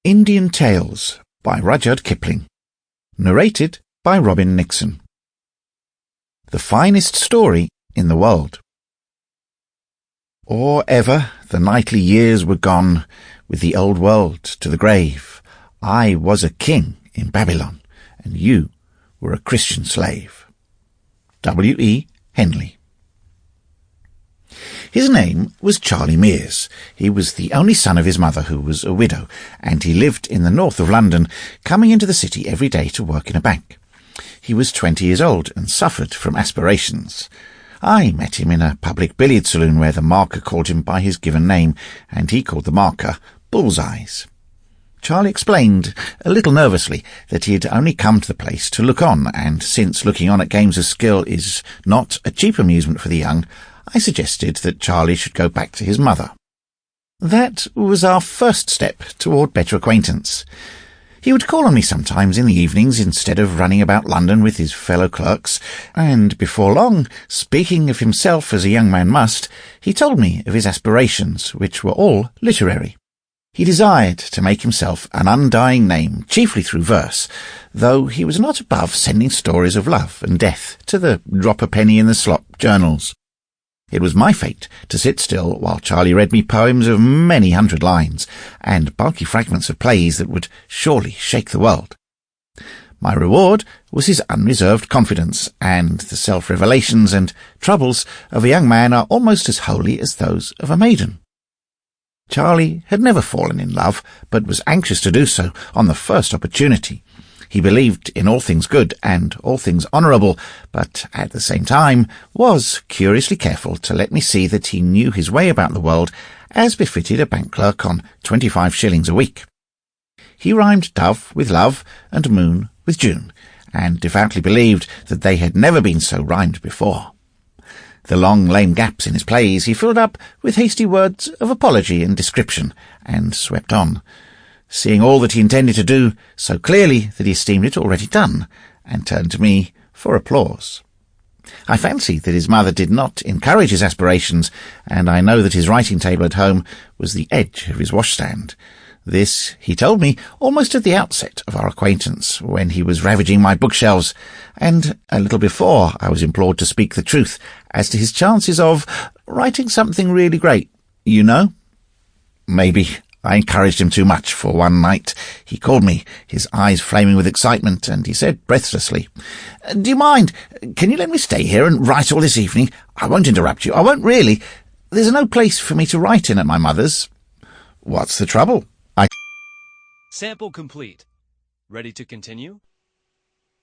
Indian Tales by Rudyard Kipling. Narrated by Nixon. The finest story in the world. Or ever the knightly years were gone, with the old world to the grave, I was a king in Babylon, and you were a Christian slave. W. E. Henley. His name was Charlie Mears. He was the only son of his mother, who was a widow, and he lived in the north of London, coming into the city every day to work in a bank. He was 20 years old and suffered from aspirations. I met him in a public billiard saloon where the marker called him by his given name, and he called the marker Bullseyes. Charlie explained, a little nervously, that he had only come to the place to look on, and since looking on at games of skill is not a cheap amusement for the young, I suggested that Charlie should go back to his mother. That was our first step toward better acquaintance. He would call on me sometimes in the evenings instead of running about London with his fellow clerks, and before long, speaking of himself as a young man must, he told me of his aspirations, which were all literary. He desired to make himself an undying name, chiefly through verse, though he was not above sending stories of love and death to the drop-a-penny-in-the-slop journals. It was my fate to sit still while Charlie read me poems of many hundred lines, and bulky fragments of plays that would surely shake the world. My reward was his unreserved confidence, and the self-revelations and troubles of a young man are almost as holy as those of a maiden. Charlie had never fallen in love, but was anxious to do so on the first opportunity. He believed in all things good and all things honourable, but at the same time was curiously careful to let me see that he knew his way about the world as befitted a bank clerk on 25 shillings a week. He rhymed dove with love and moon with June, and devoutly believed that they had never been so rhymed before. The long lame gaps in his plays he filled up with hasty words of apology and description, and swept on, seeing all that he intended to do so clearly that he esteemed it already done, and turned to me for applause. I fancy that his mother did not encourage his aspirations, and I know that his writing table at home was the edge of his washstand. This he told me almost at the outset of our acquaintance, when he was ravaging my bookshelves, and a little before I was implored to speak the truth as to his chances of writing something really great, you know. Maybe I encouraged him too much, for one night he called me, his eyes flaming with excitement, and he said breathlessly, "Do you mind? Can you let me stay here and write all this evening? I won't interrupt you. I won't really. There's no place for me to write in at my mother's." "What's the trouble?" Sample complete. Ready to continue?